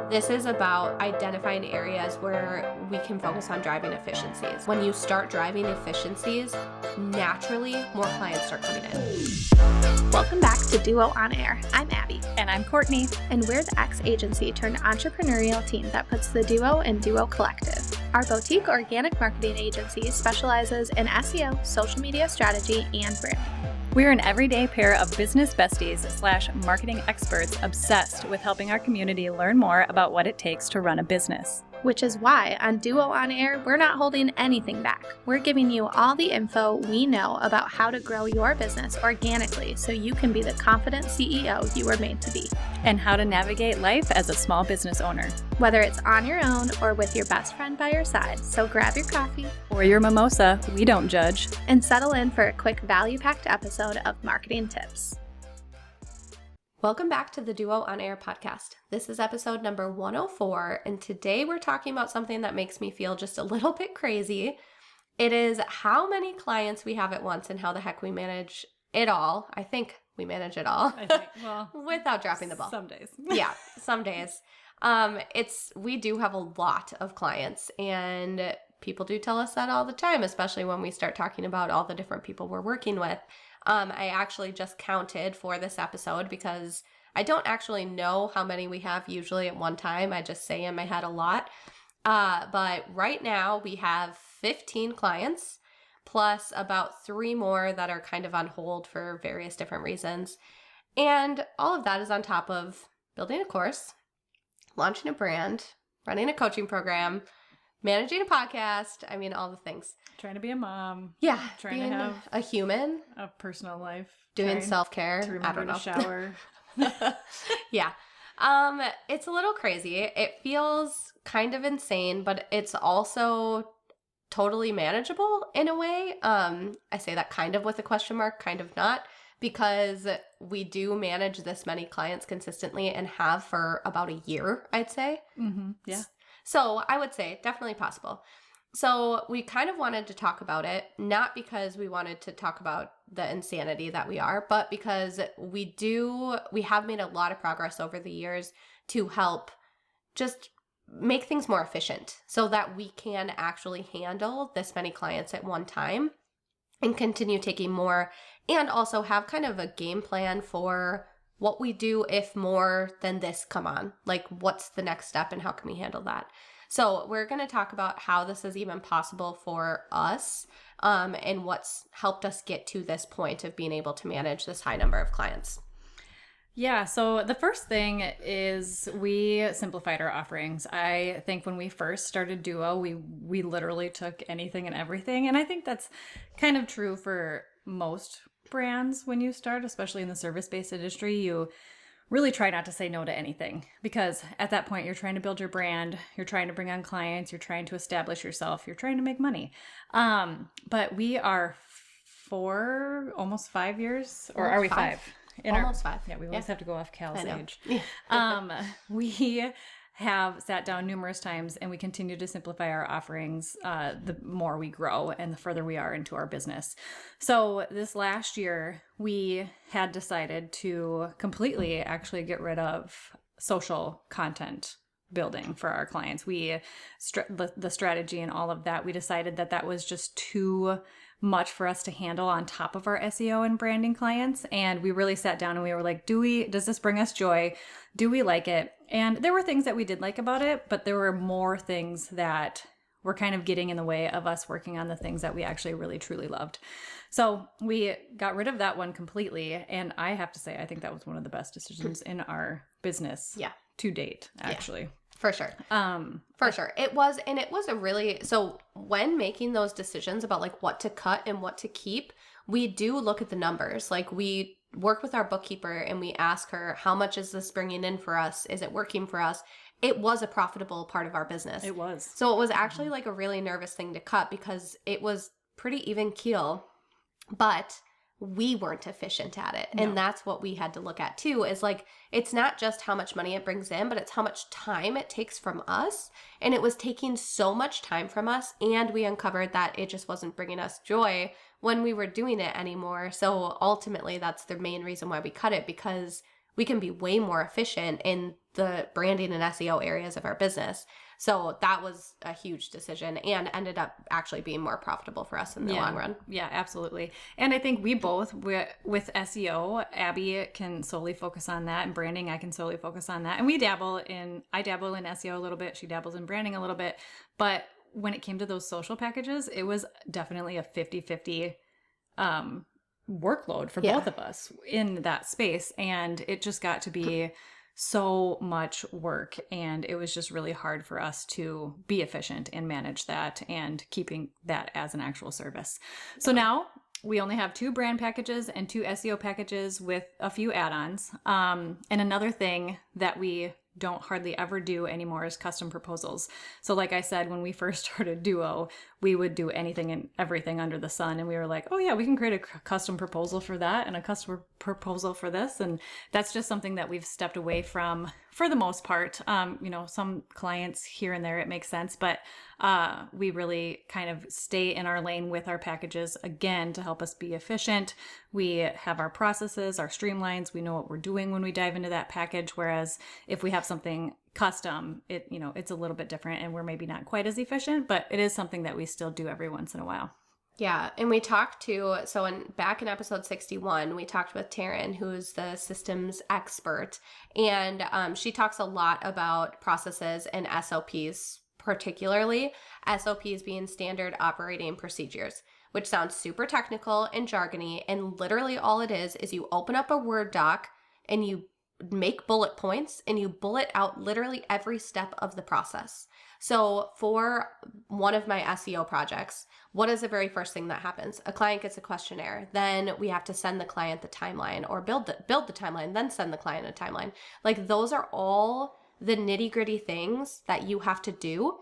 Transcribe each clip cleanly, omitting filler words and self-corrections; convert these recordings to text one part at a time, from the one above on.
This is about identifying areas where we can focus on driving efficiencies. When you start driving efficiencies, naturally more clients start coming in. Welcome back to Duo On Air. I'm Abby. And I'm Courtney. And we're the ex-agency turned entrepreneurial team that puts the Duo in Duo Collective. Our boutique organic marketing agency specializes in SEO, social media strategy, and branding. We're an everyday pair of business besties / marketing experts obsessed with helping our community learn more about what it takes to run a business. Which is why on Duo On Air, we're not holding anything back. We're giving you all the info we know about how to grow your business organically so you can be the confident CEO you were made to be. And how to navigate life as a small business owner. Whether it's on your own or with your best friend by your side, so grab your coffee or your mimosa, we don't judge. And settle in for a quick value-packed episode of Marketing Tips. Welcome back to the Duo On Air podcast. This is episode number 104, and today we're talking about something that makes me feel just a little bit crazy. It is how many clients we have at once and how the heck we manage it all. I think we manage it all. Without dropping the ball. Some days. Yeah, some days. We do have a lot of clients, and people do tell us that all the time, especially when we start talking about all the different people we're working with. I actually just counted for this episode because I don't actually know how many we have usually at one time. I just say in my head a lot. But right now we have 15 clients plus about 3 more that are kind of on hold for various different reasons. And all of that is on top of building a course, launching a brand, running a coaching program, managing a podcast. I mean, all the things. Trying to be a mom. Yeah. Trying being to have a human. A personal life. Doing self-care. To remember to shower. Yeah. It's a little crazy. It feels kind of insane, but it's also totally manageable in a way. I say that kind of with a question mark, kind of not, because we do manage this many clients consistently and have for about a year, I'd say. Mm-hmm. Yeah. So I would say definitely possible. So we kind of wanted to talk about it, not because we wanted to talk about the insanity that we are, but because we have made a lot of progress over the years to help just make things more efficient so that we can actually handle this many clients at one time and continue taking more, and also have kind of a game plan for what we do if more than this come on. Like, what's the next step and how can we handle that? So we're going to talk about how this is even possible for us, and what's helped us get to this point of being able to manage this high number of clients. Yeah, so the first thing is we simplified our offerings. I think when we first started Duo, we literally took anything and everything. And I think that's kind of true for most brands when you start, especially in the service-based industry. You really try not to say no to anything, because at that point you're trying to build your brand, you're trying to bring on clients, you're trying to establish yourself, you're trying to make money. But we are almost 5 years, or are we 5? Almost 5. Yeah, we always have to go off Cal's age. Yeah. We have sat down numerous times and we continue to simplify our offerings the more we grow and the further we are into our business. So this last year, we had decided to completely actually get rid of social content building for our clients. The strategy and all of that, we decided that was just too much for us to handle on top of our SEO and branding clients. And we really sat down and we were like, does this bring us joy? Do we like it? And there were things that we did like about it, but there were more things that were kind of getting in the way of us working on the things that we actually really truly loved. So we got rid of that one completely. And I have to say, I think that was one of the best decisions in our business to date, actually. Yeah. For sure. For sure. It was so when making those decisions about like what to cut and what to keep, we do look at the numbers. Like, we work with our bookkeeper and we ask her, how much is this bringing in for us? Is it working for us? It was a profitable part of our business. It was. So it was actually like a really nervous thing to cut because it was pretty even keel, but we weren't efficient at it. No. And that's what we had to look at too, is like, it's not just how much money it brings in, but it's how much time it takes from us. And it was taking so much time from us. And we uncovered that it just wasn't bringing us joy when we were doing it anymore. So ultimately, that's the main reason why we cut it, because we can be way more efficient in the branding and SEO areas of our business. So that was a huge decision and ended up actually being more profitable for us in the long run. Yeah, absolutely. And I think we both, with SEO, Abby can solely focus on that, and branding, I can solely focus on that. And I dabble in SEO a little bit. She dabbles in branding a little bit. But when it came to those social packages, it was definitely a 50-50 workload for both of us in that space. And it just got to be so much work, and it was just really hard for us to be efficient and manage that and keeping that as an actual service. So now we only have 2 brand packages and 2 SEO packages with a few add-ons. And another thing that we don't hardly ever do anymore is custom proposals. So like I said, when we first started Duo, we would do anything and everything under the sun. And we were like, oh yeah, we can create a custom proposal for that and a custom proposal for this. And that's just something that we've stepped away from for the most part. Some clients here and there, it makes sense, but we really kind of stay in our lane with our packages, again, to help us be efficient. We have our processes, our streamlines. We know what we're doing when we dive into that package. Whereas if we have something custom, it's a little bit different, and we're maybe not quite as efficient, but it is something that we still do every once in a while. Yeah, and we talked back in episode 61, we talked with Taryn, who's the systems expert, and she talks a lot about processes and SOPs, particularly SOPs being standard operating procedures, which sounds super technical and jargony, and literally all it is you open up a Word doc and you make bullet points and you bullet out literally every step of the process. So for one of my SEO projects, what is the very first thing that happens? A client gets a questionnaire. Then we have to send the client the timeline, or build the timeline, then send the client a timeline. Like, those are all the nitty-gritty things that you have to do.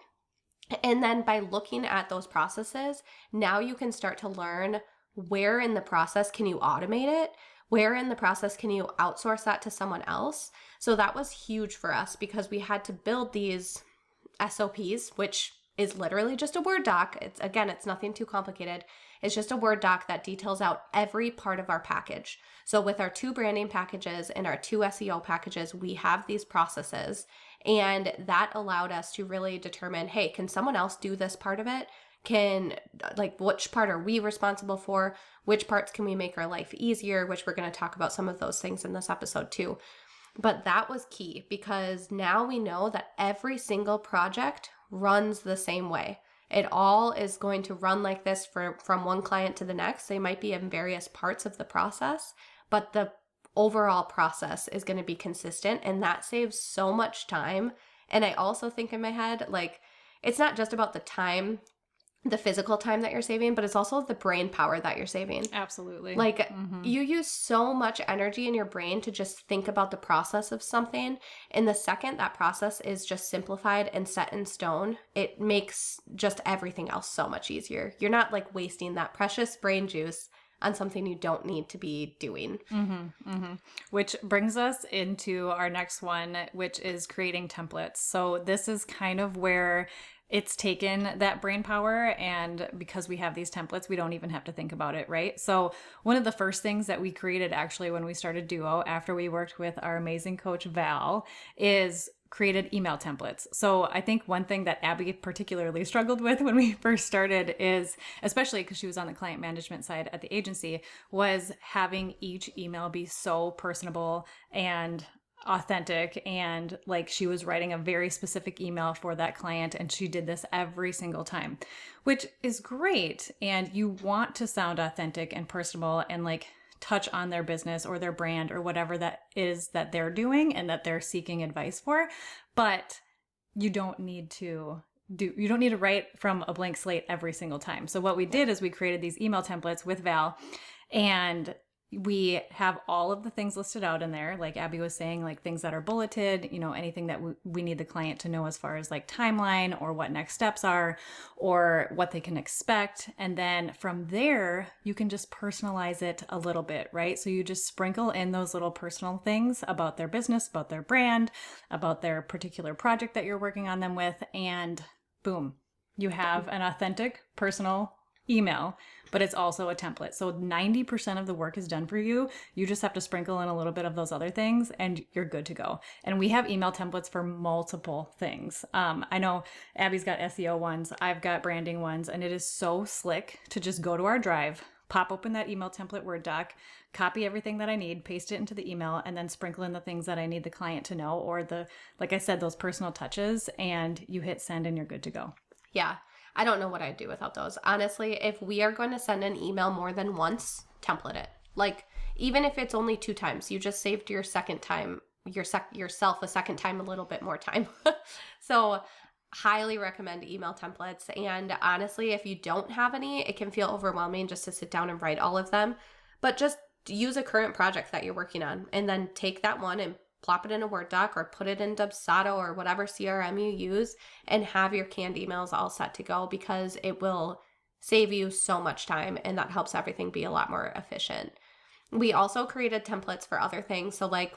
And then by looking at those processes, now you can start to learn where in the process can you automate it? Where in the process can you outsource that to someone else? So that was huge for us, because we had to build these SOPs, which is literally just a Word doc. It's nothing too complicated. It's just a Word doc that details out every part of our package. So with our 2 branding packages and our 2 SEO packages, we have these processes, and that allowed us to really determine, hey, can someone else do this part of it? Which part are we responsible for? Which parts can we make our life easier? Which we're going to talk about some of those things in this episode too. But that was key, because now we know that every single project runs the same way. It all is going to run like this from one client to the next. They might be in various parts of the process, but the overall process is going to be consistent, and that saves so much time. And I also think in my head, it's not just about the time, the physical time that you're saving, but it's also the brain power that you're saving. Absolutely. You use so much energy in your brain to just think about the process of something. And the second that process is just simplified and set in stone, it makes just everything else so much easier. You're not wasting that precious brain juice on something you don't need to be doing. Which brings us into our next one, which is creating templates. So this is kind of where it's taken that brain power, and because we have these templates, we don't even have to think about it, right? So one of the first things that we created actually when we started Duo, after we worked with our amazing coach Val, is created email templates. So I think one thing that Abby particularly struggled with when we first started is, especially because she was on the client management side at the agency, was having each email be so personable and authentic, and she was writing a very specific email for that client, and she did this every single time, which is great. And you want to sound authentic and personable and touch on their business or their brand or whatever that is that they're doing and that they're seeking advice for. But you don't need to write from a blank slate every single time. So what we did is we created these email templates with Val, and we have all of the things listed out in there, like Abby was saying, things that are bulleted, anything that we need the client to know as far as timeline or what next steps are or what they can expect. And then from there, you can just personalize it a little bit, right? So you just sprinkle in those little personal things about their business, about their brand, about their particular project that you're working on them with, and boom, you have an authentic, personal email, but it's also a template. So 90% of the work is done for you. You just have to sprinkle in a little bit of those other things and you're good to go. And we have email templates for multiple things. I know Abby's got SEO ones, I've got branding ones, and it is so slick to just go to our Drive, pop open that email template Word doc, copy everything that I need, paste it into the email, and then sprinkle in the things that I need the client to know, or like I said, those personal touches, and you hit send and you're good to go. Yeah. I don't know what I'd do without those. Honestly, if we are going to send an email more than once, template it. Like, even if it's only 2 times, you just saved your second time, yourself a second time, a little bit more time. So highly recommend email templates. And honestly, if you don't have any, it can feel overwhelming just to sit down and write all of them. But just use a current project that you're working on and then take that one and plop it in a Word doc or put it in Dubsado or whatever CRM you use and have your canned emails all set to go, because it will save you so much time and that helps everything be a lot more efficient. We also created templates for other things. So like,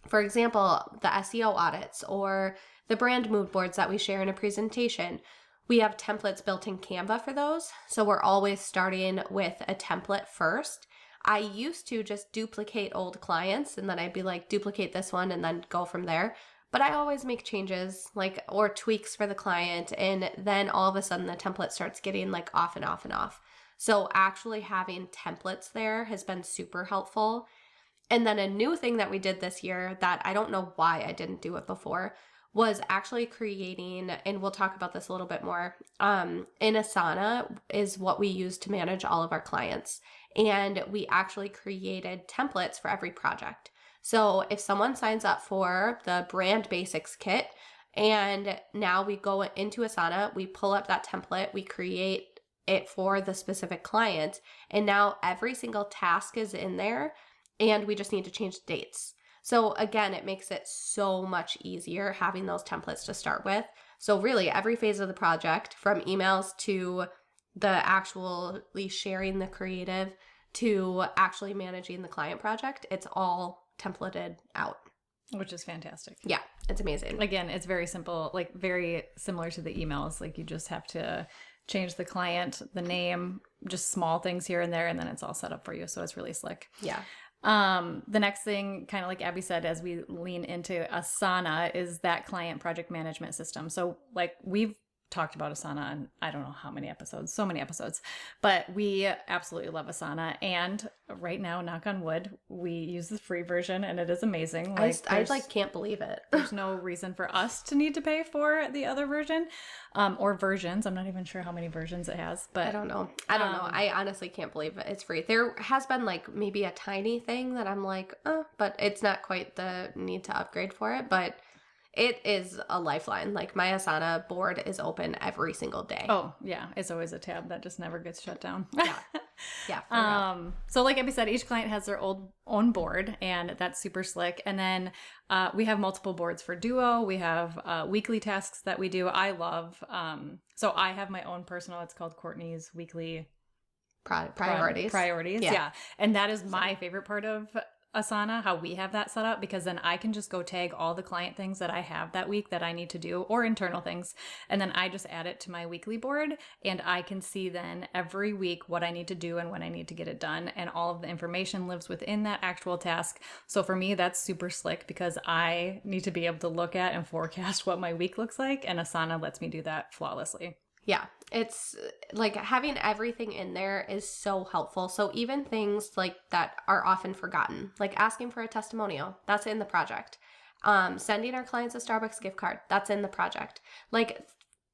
for example, the SEO audits or the brand mood boards that we share in a presentation. We have templates built in Canva for those. So we're always starting with a template first. I used to just duplicate old clients and then I'd be like, duplicate this one and then go from there. But I always make changes or tweaks for the client. And then all of a sudden the template starts getting like off and off and off. So actually having templates there has been super helpful. And then a new thing that we did this year that I don't know why I didn't do it before was actually creating, and we'll talk about this a little bit more, in Asana is what we use to manage all of our clients. And we actually created templates for every project. So if someone signs up for the brand basics kit and now we go into Asana, we pull up that template, we create it for the specific client, and now every single task is in there and we just need to change the dates. So again, it makes it so much easier having those templates to start with. So really every phase of the project, from emails to the actually sharing the creative to actually managing the client project, it's all templated out. Which is fantastic. Yeah, it's amazing. Again, it's very simple, like very similar to the emails. Like you just have to change the client, the name, just small things here and there, and then it's all set up for you. So it's really slick. Yeah. The next thing, kind of like Abby said, as we lean into Asana, is that client project management system. So like we've talked about Asana on I don't know how many episodes, so many episodes, but we absolutely love Asana. And right now, knock on wood, we use the free version and it is amazing. I can't believe it. There's no reason for us to need to pay for the other version, or versions. I'm not even sure how many versions it has, but I don't know. I honestly can't believe it. It's free. There has been like maybe a tiny thing that I'm like, but it's not quite the need to upgrade for it, but it is a lifeline. Like my Asana board is open every single day. Oh yeah, it's always a tab that just never gets shut down. Yeah. So like Abby said, each client has their own board, and that's super slick. And then we have multiple boards for Duo. We have weekly tasks that we do. I love. So I have my own personal. It's called Courtney's Weekly Priorities. Yeah, and that is my favorite part of Asana, how we have that set up, because then I can just go tag all the client things that I have that week that I need to do, or internal things, and then I just add it to my weekly board, and I can see then every week what I need to do and when I need to get it done, and all of the information lives within that actual task. So for me, that's super slick because I need to be able to look at and forecast what my week looks like, and Asana lets me do that flawlessly. Yeah, it's like having everything in there is so helpful. So even things like that are often forgotten, like asking for a testimonial, that's in the project. Sending our clients a Starbucks gift card, that's in the project. Like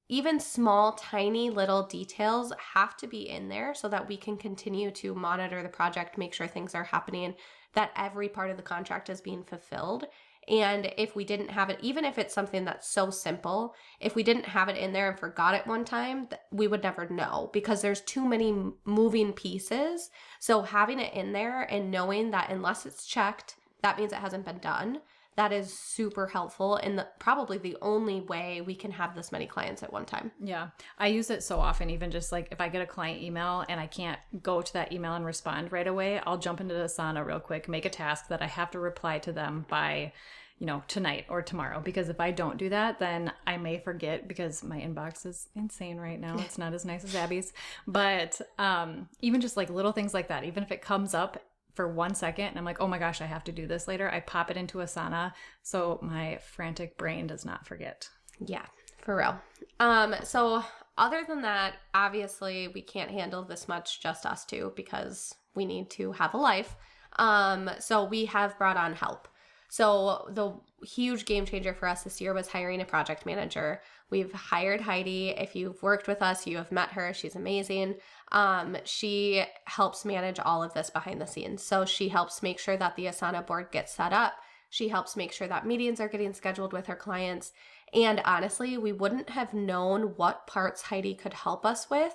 even small, tiny little details have to be in there so that we can continue to monitor the project, make sure things are happening, that every part of the contract is being fulfilled. And if we didn't have it, even if it's something that's so simple, if we didn't have it in there and forgot it one time, we would never know because there's too many moving pieces. So having it in there and knowing that unless it's checked, that means it hasn't been done. That is super helpful and probably the only way we can have this many clients at one time. Yeah. I use it so often, even just like if I get a client email and I can't go to that email and respond right away, I'll jump into Asana real quick, make a task that I have to reply to them by, tonight or tomorrow, because if I don't do that, then I may forget, because my inbox is insane right now. It's not as nice as Abby's, but even just like little things like that, even if it comes up for 1 second and I'm like, oh my gosh, I have to do this later, I pop it into Asana so my frantic brain does not forget. Yeah, for real. So other than that, obviously we can't handle this much just us two, because we need to have a life. So we have brought on help. So the huge game changer for us this year was hiring a project manager. We've hired Heidi. If you've worked with us, you have met her. She's amazing. She helps manage all of this behind the scenes. So she helps make sure that the Asana board gets set up. She helps make sure that meetings are getting scheduled with her clients. And honestly, we wouldn't have known what parts Heidi could help us with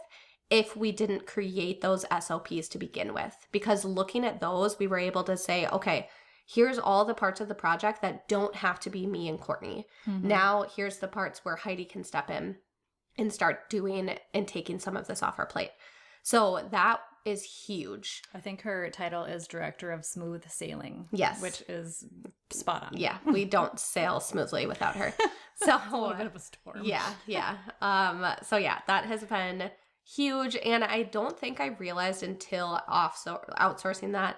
if we didn't create those SOPs to begin with. Because looking at those, we were able to say, okay, here's all the parts of the project that don't have to be me and Courtney. Mm-hmm. Now, here's the parts where Heidi can step in and start doing and taking some of this off our plate. So that is huge. I think her title is Director of Smooth Sailing. Yes. Which is spot on. Yeah, we don't sail smoothly without her. So it's a little bit of a storm. Yeah. So yeah, that has been huge. And I don't think I realized until outsourcing that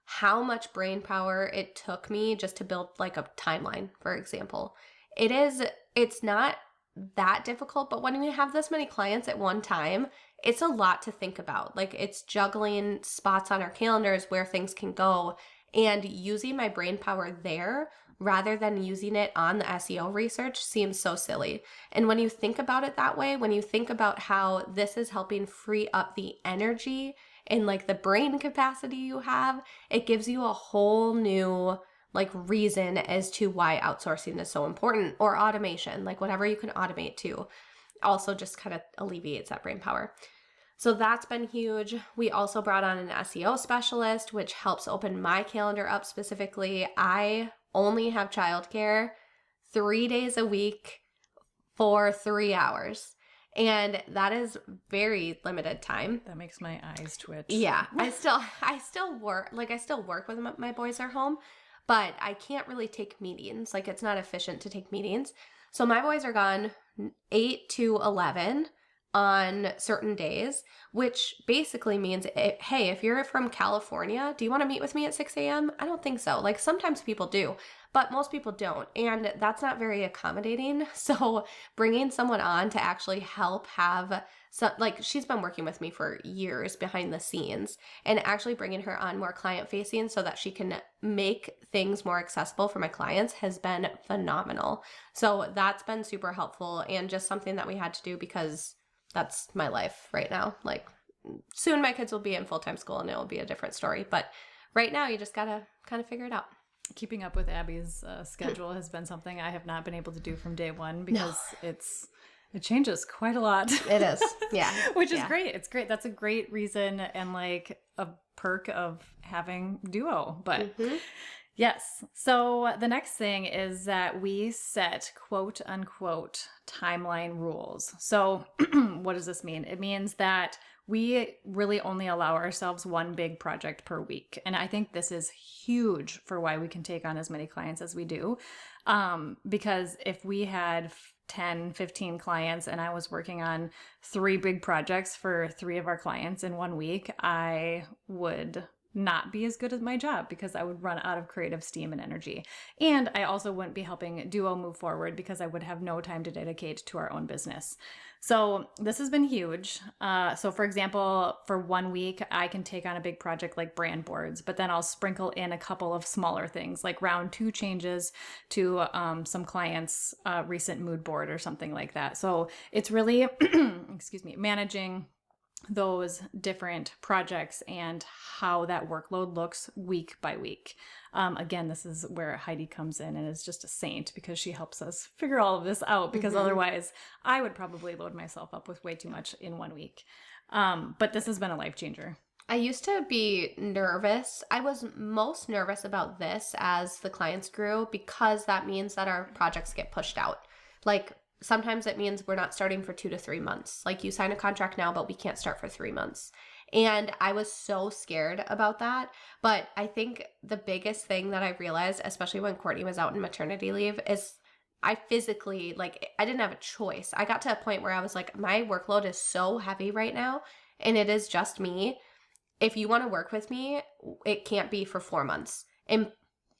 how much brain power it took me just to build like a timeline, for example. It's not that difficult, but when we have this many clients at one time, it's a lot to think about. Like, it's juggling spots on our calendars where things can go, and using my brain power there rather than using it on the SEO research seems so silly. And when you think about it that way, when you think about how this is helping free up the energy and like the brain capacity you have, it gives you a whole new like reason as to why outsourcing is so important, or automation, like whatever you can automate to, also just kind of alleviates that brain power. So that's been huge. We also brought on an SEO specialist, which helps open my calendar up specifically. I only have childcare 3 days a week for 3 hours. And that is very limited time. That makes my eyes twitch. Yeah. I still work when my boys are home, but I can't really take meetings. Like, it's not efficient to take meetings. So my boys are gone 8 to 11 on certain days, which basically means, hey, if you're from California, do you want to meet with me at 6 a.m.? I don't think so. Like, sometimes people do, but most people don't. And that's not very accommodating. So bringing someone on to actually help have some, like, she's been working with me for years behind the scenes, and actually bringing her on more client facing so that she can make things more accessible for my clients has been phenomenal. So that's been super helpful, and just something that we had to do because that's my life right now. Like, soon my kids will be in full-time school and it will be a different story. But right now you just gotta kind of figure it out. Keeping up with Abby's schedule has been something I have not been able to do from day one, because it changes quite a lot. It is. Yeah. Which is great. It's great. That's a great reason and like a perk of having Duo. But yes. So the next thing is that we set quote unquote timeline rules. So what does this mean? It means that we really only allow ourselves one big project per week. And I think this is huge for why we can take on as many clients as we do. Because if we had 10, 15 clients and I was working on 3 big projects for 3 of our clients in 1 week, I would not be as good at my job because I would run out of creative steam and energy. And I also wouldn't be helping Duo move forward because I would have no time to dedicate to our own business. So this has been huge. So for example, for 1 week, I can take on a big project like brand boards, but then I'll sprinkle in a couple of smaller things like round 2 changes to some clients' recent mood board or something like that. So it's really, managing those different projects and how that workload looks week by week. Again, this is where Heidi comes in and is just a saint because she helps us figure all of this out, because otherwise I would probably load myself up with way too much in 1 week. But this has been a life changer. I used to be nervous. I was most nervous about this as the clients grew, because that means that our projects get pushed out. Like, sometimes it means we're not starting for 2 to 3 months. Like, you sign a contract now, but we can't start for 3 months. And I was so scared about that. But I think the biggest thing that I realized, especially when Courtney was out in maternity leave, is I physically, like, I didn't have a choice. I got to a point where I was like, my workload is so heavy right now, and it is just me. If you want to work with me, it can't be for 4 months. And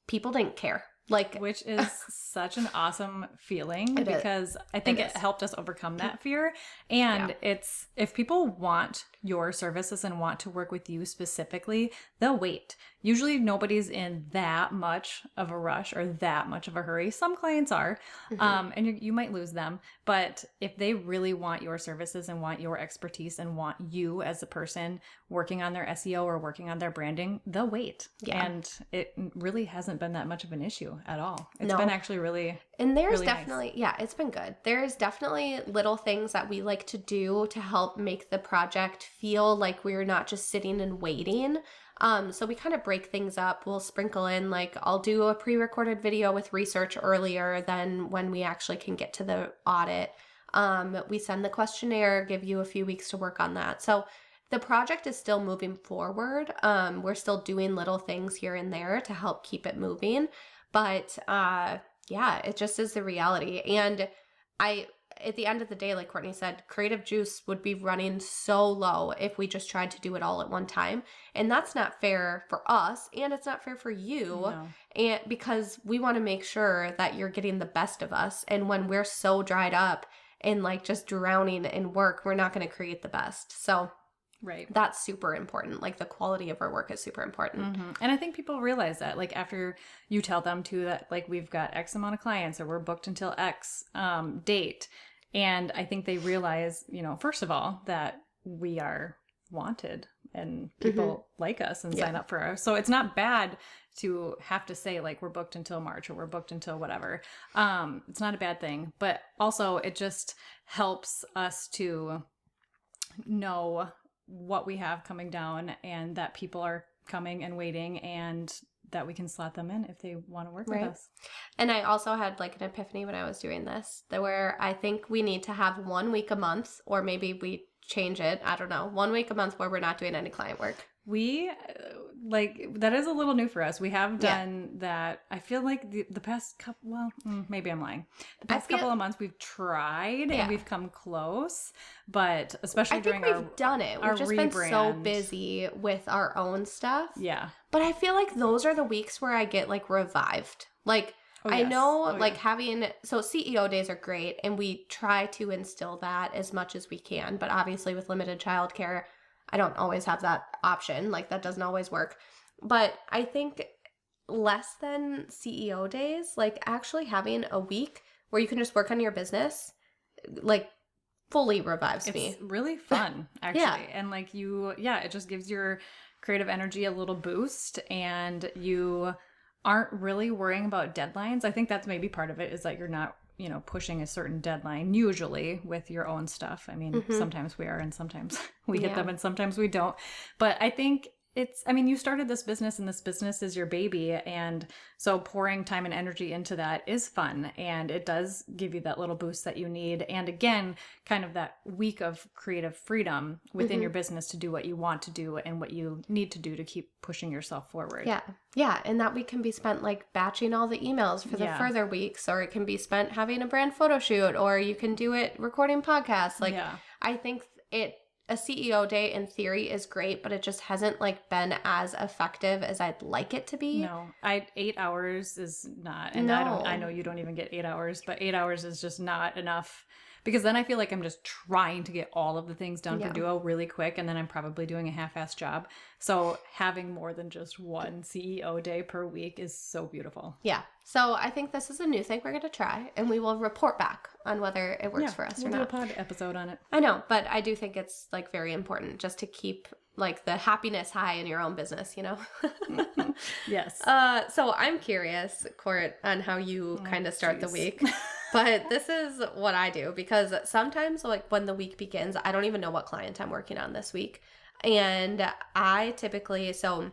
people didn't care. Like, which is such an awesome feeling It is. because I think It it is. helped us overcome that fear. And it's, if people want your services and want to work with you specifically, they'll wait. Usually nobody's in that much of a rush or that much of a hurry. Some clients are, and you might lose them. But if they really want your services and want your expertise and want you as a person working on their SEO or working on their branding, they'll wait. Yeah. And it really hasn't been that much of an issue at all. It's No. been actually really, And there's really nice. definitely, yeah, it's been good. There's definitely little things that we like to do to help make the project feel like we're not just sitting and waiting. So we kind of break things up. We'll sprinkle in, like, I'll do a pre-recorded video with research earlier than when we actually can get to the audit. We send the questionnaire, give you a few weeks to work on that. So the project is still moving forward. We're still doing little things here and there to help keep it moving. But yeah, it just is the reality. And at the end of the day, like Courtney said, creative juice would be running so low if we just tried to do it all at one time. And that's not fair for us, and it's not fair for you. No. And because we want to make sure that you're getting the best of us. And when we're so dried up and like just drowning in work, we're not going to create the best. So Right. that's super important. Like, the quality of our work is super important. And I think people realize that, like, after you tell them too that, like, we've got X amount of clients or we're booked until X date. And I think they realize, you know, first of all, that we are wanted and people like us and sign up for us. So it's not bad to have to say, like, we're booked until March or we're booked until whatever. It's not a bad thing. But also it just helps us to know what we have coming down and that people are coming and waiting and that we can slot them in if they want to work with us. And I also had like an epiphany when I was doing this, that where I think we need to have 1 week a month, or maybe we change it, I don't know, 1 week a month where we're not doing any client work. We that is a little new for us. We have done that. I feel like the past couple, well, maybe I'm lying. The past couple of months we've tried and we've come close, but especially during we've done it. We've just been so rebrand. busy with our own stuff. Yeah. But I feel like those are the weeks where I get like revived. Like, I yes. know like having, so CEO days are great, and we try to instill that as much as we can. But obviously with limited childcare, I don't always have that option. Like, that doesn't always work. But I think less than CEO days, like actually having a week where you can just work on your business, like, fully revives me. It's really fun, actually. And like it just gives your creative energy a little boost, and you aren't really worrying about deadlines. I think that's maybe part of it, is that you're not, you know, pushing a certain deadline usually with your own stuff. I mean, sometimes we are and sometimes we hit them and sometimes we don't. But I think you started this business and this business is your baby. And so pouring time and energy into that is fun. And it does give you that little boost that you need. And again, kind of that week of creative freedom within your business to do what you want to do and what you need to do to keep pushing yourself forward. Yeah. Yeah. And that week can be spent like batching all the emails for the further weeks, or it can be spent having a brand photo shoot, or you can do it recording podcasts. Like, I think a CEO day in theory is great, but it just hasn't like been as effective as I'd like it to be. No, 8 hours is not, and I know you don't even get 8 hours, but 8 hours is just not enough, because then I feel like I'm just trying to get all of the things done for Duo really quick, and then I'm probably doing a half-assed job. So having more than just one CEO day per week is so beautiful. Yeah. So I think this is a new thing we're going to try, and we will report back on whether it works for us or not. We'll do a pod episode on it. I know, but I do think it's like very important just to keep like the happiness high in your own business, you know? Yes. So I'm curious, Court, on how you kind of start the week. But this is what I do, because sometimes like when the week begins, I don't even know what client I'm working on this week. And I typically, so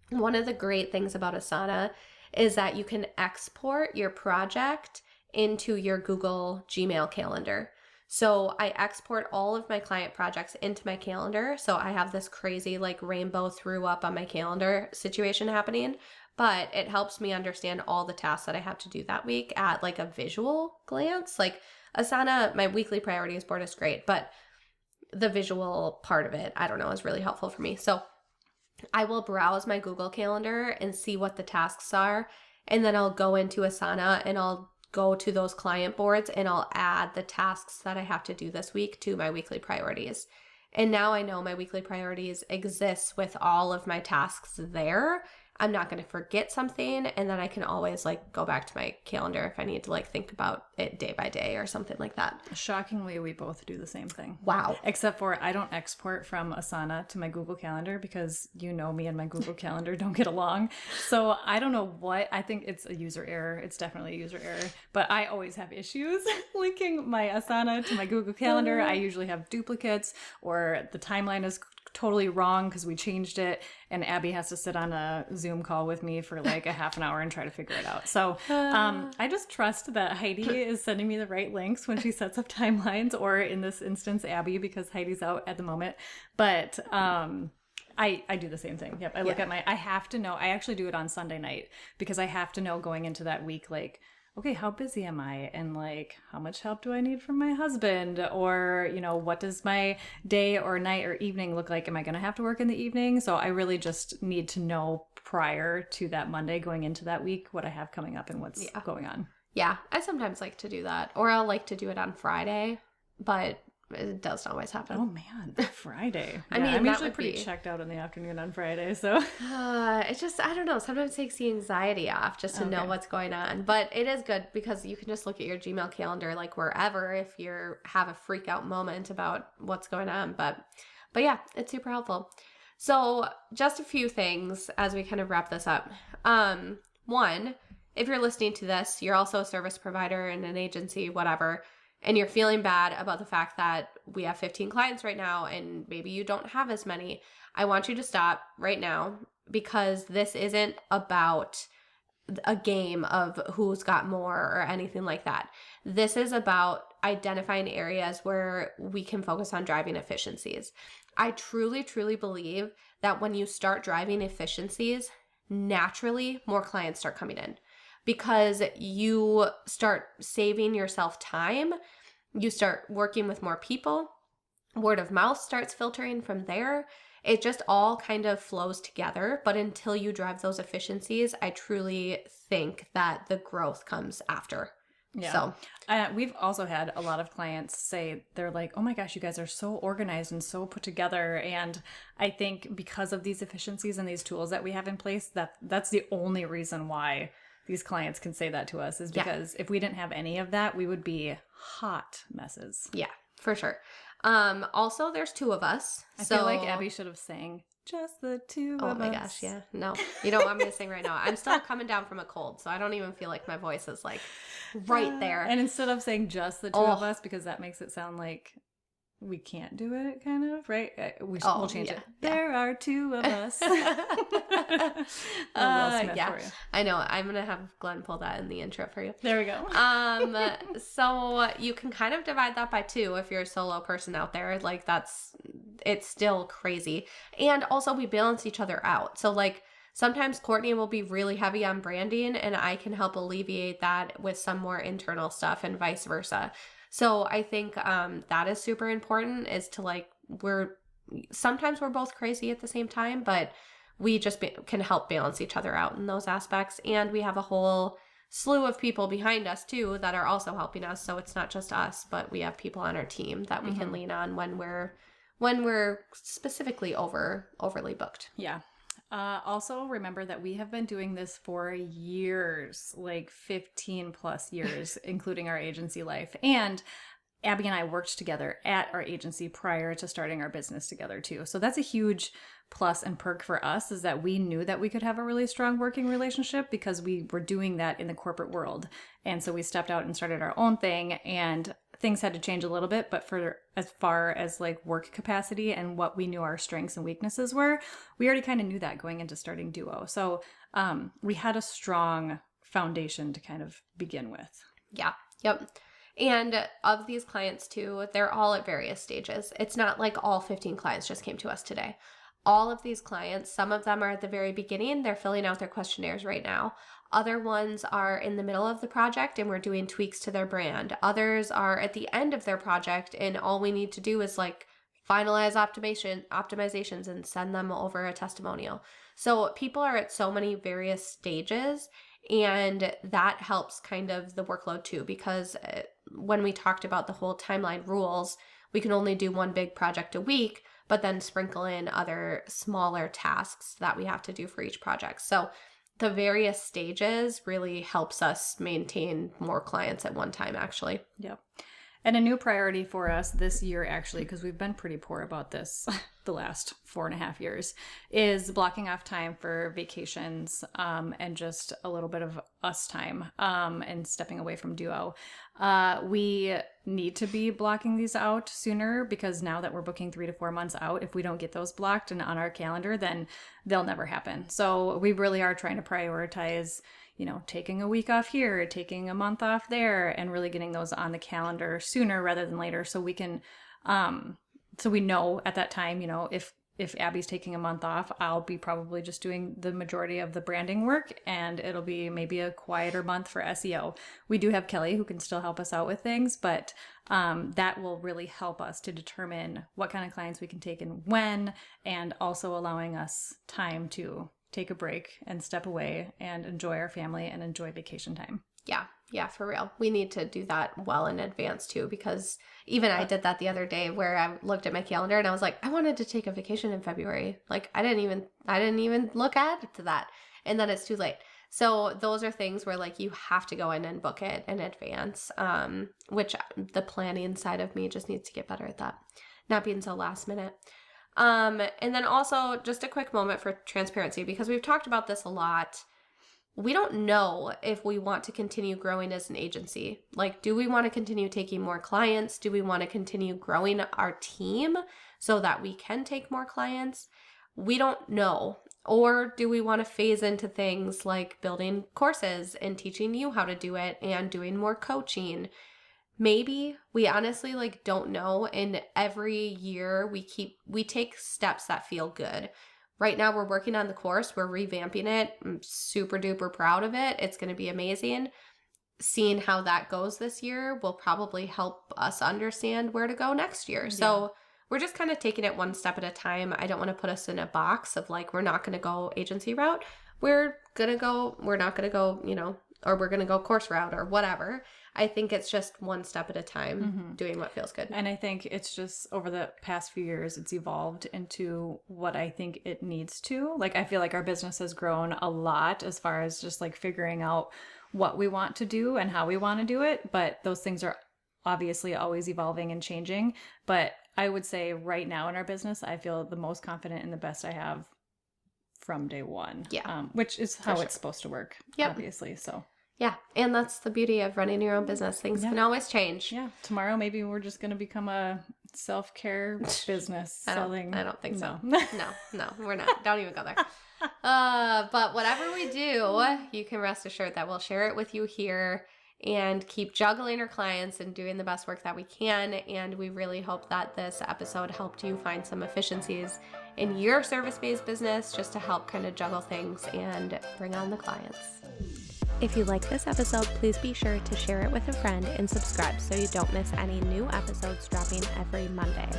one of the great things about Asana is that you can export your project into your Google Gmail calendar. So I export all of my client projects into my calendar. So I have this crazy like rainbow threw up on my calendar situation happening, but it helps me understand all the tasks that I have to do that week at like a visual glance. Like Asana, my weekly priorities board is great, but the visual part of it, I don't know, is really helpful for me. So I will browse my Google Calendar and see what the tasks are. And then I'll go into Asana and I'll go to those client boards and I'll add the tasks that I have to do this week to my weekly priorities. And now I know my weekly priorities exists with all of my tasks there. I'm not going to forget something, and then I can always like go back to my calendar if I need to like think about it day by day or something like that. Shockingly, we both do the same thing. Wow. Except for I don't export from Asana to my Google Calendar because you know me and my Google Calendar don't get along. So I don't know what, I think it's a user error. It's definitely a user error. But I always have issues linking my Asana to my Google Calendar. I usually have duplicates, or the timeline is totally wrong because we changed it, and Abby has to sit on a Zoom call with me for like a half an hour and try to figure it out. So I just trust that Heidi is sending me the right links when she sets up timelines, or in this instance Abby, because Heidi's out at the moment. But I do the same thing. Yep. I look at I have to know. I actually do it on Sunday night because I have to know going into that week, like, okay, how busy am I? And like, how much help do I need from my husband? Or, you know, what does my day or night or evening look like? Am I going to have to work in the evening? So I really just need to know prior to that Monday going into that week what I have coming up and what's going on. Yeah, I sometimes like to do that. Or I'll like to do it on Friday, but it doesn't always happen. Oh man, Friday. I mean, I'm that usually would pretty be- checked out in the afternoon on Friday, so It just, I don't know, sometimes takes the anxiety off just to know Okay. what's going on. But it is good because you can just look at your Gmail calendar like wherever if you have a freak out moment about what's going on. But yeah, it's super helpful. So just a few things as we kind of wrap this up. One, if you're listening to this, you're also a service provider in an agency, whatever, and you're feeling bad about the fact that we have 15 clients right now and maybe you don't have as many, I want you to stop right now, because this isn't about a game of who's got more or anything like that. This is about identifying areas where we can focus on driving efficiencies. I truly, truly believe that when you start driving efficiencies, naturally more clients start coming in, because you start saving yourself time. You start working with more people. Word of mouth starts filtering from there. It just all kind of flows together. But until you drive those efficiencies, I truly think that the growth comes after. yeah. So We've also had a lot of clients say they're like, oh my gosh, you guys are so organized and so put together. And I think because of these efficiencies and these tools that we have in place, that's the only reason why these clients can say that to us, is because if we didn't have any of that, we would be hot messes. yeah, for sure. Also, there's two of us. I feel like Abby should have sang just the two of us. Oh my gosh, yeah. No, you don't want me to sing right now. I'm still coming down from a cold, so I don't even feel like my voice is like right there. And instead of saying just the two of us, because that makes it sound like we can't do it, kind of, right? We'll change it. Yeah. There are two of us. Will Smith Yeah, for you. I know. I'm going to have Glenn pull that in the intro for you. There we go. So you can kind of divide that by two if you're a solo person out there. Like it's still crazy. And also we balance each other out. So like sometimes Courtney will be really heavy on branding and I can help alleviate that with some more internal stuff and vice versa. So I think that is super important, is to like, sometimes we're both crazy at the same time, but we just can help balance each other out in those aspects. And we have a whole slew of people behind us too that are also helping us. So it's not just us, but we have people on our team that we can lean on when we're specifically overly booked. Yeah. Also, remember that we have been doing this for years, like 15 plus years, including our agency life. And Abby and I worked together at our agency prior to starting our business together too. So that's a huge plus and perk for us, is that we knew that we could have a really strong working relationship because we were doing that in the corporate world. And so we stepped out and started our own thing, and things had to change a little bit, but for as far as like work capacity and what we knew our strengths and weaknesses were, we already kind of knew that going into starting Duo. So we had a strong foundation to kind of begin with. Yeah. Yep. And of these clients too, they're all at various stages. It's not like all 15 clients just came to us today. All of these clients, some of them are at the very beginning. They're filling out their questionnaires right now. Other ones are in the middle of the project and we're doing tweaks to their brand. Others are at the end of their project and all we need to do is like finalize optimizations and send them over a testimonial. So people are at so many various stages, and that helps kind of the workload too, because when we talked about the whole timeline rules, we can only do one big project a week, but then sprinkle in other smaller tasks that we have to do for each project. So the various stages really helps us maintain more clients at one time, actually. Yep. And a new priority for us this year, actually, because we've been pretty poor about this the last 4.5 years, is blocking off time for vacations and just a little bit of us time and stepping away from Duo. We need to be blocking these out sooner because now that we're booking 3 to 4 months out, if we don't get those blocked and on our calendar, then they'll never happen. So we really are trying to prioritize, taking a week off here, taking a month off there, and really getting those on the calendar sooner rather than later so we can, so we know at that time, if Abby's taking a month off, I'll be probably just doing the majority of the branding work and it'll be maybe a quieter month for SEO. We do have Kelly who can still help us out with things, but that will really help us to determine what kind of clients we can take and when, and also allowing us time to take a break and step away and enjoy our family and enjoy vacation time. Yeah, for real. We need to do that well in advance too, because even I did that the other day where I looked at my calendar and I was like, I wanted to take a vacation in February. Like I didn't even look at to that. And then it's too late. So those are things where like you have to go in and book it in advance, which the planning side of me just needs to get better at that. Not being so last minute. And then also just a quick moment for transparency, because we've talked about this a lot. We don't know if we want to continue growing as an agency. Like, do we want to continue taking more clients? Do we want to continue growing our team so that we can take more clients? We don't know. Or do we want to phase into things like building courses and teaching you how to do it and doing more coaching? Maybe. We honestly don't know. And every year we take steps that feel good. Right now we're working on the course. We're revamping it. I'm super duper proud of it. It's going to be amazing. Seeing how that goes this year will probably help us understand where to go next year. Yeah. So we're just kind of taking it one step at a time. I don't want to put us in a box of we're not going to go agency route. We're not going to go, or we're going to go course route or whatever. I think it's just one step at a time, doing what feels good. And I think it's just over the past few years, it's evolved into what I think it needs to. I feel like our business has grown a lot as far as just figuring out what we want to do and how we want to do it. But those things are obviously always evolving and changing. But I would say right now in our business, I feel the most confident and the best I have from day one. Yeah. Which is how it's supposed to work, obviously. So. Yeah, and that's the beauty of running your own business. Things can always change. Yeah, tomorrow maybe we're just going to become a self-care business selling. I don't think so. No, we're not. Don't even go there. But whatever we do, you can rest assured that we'll share it with you here and keep juggling our clients and doing the best work that we can. And we really hope that this episode helped you find some efficiencies in your service-based business just to help kind of juggle things and bring on the clients. If you like this episode, please be sure to share it with a friend and subscribe so you don't miss any new episodes dropping every Monday.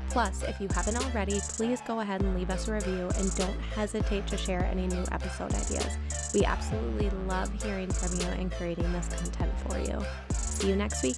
Plus, if you haven't already, please go ahead and leave us a review and don't hesitate to share any new episode ideas. We absolutely love hearing from you and creating this content for you. See you next week.